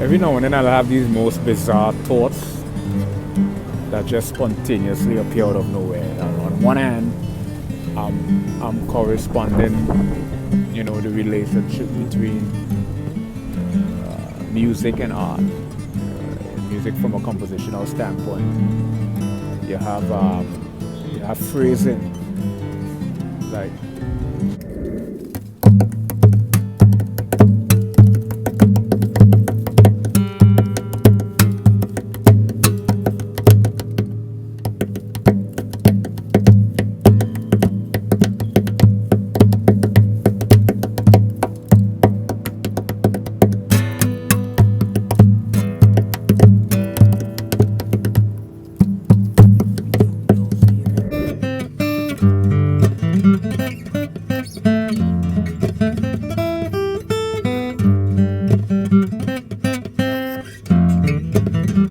Every now and then I'll have these most bizarre thoughts that just spontaneously appear out of nowhere. And on one hand, I'm corresponding, the relationship between music and art. Music from a compositional standpoint. You have phrasing, like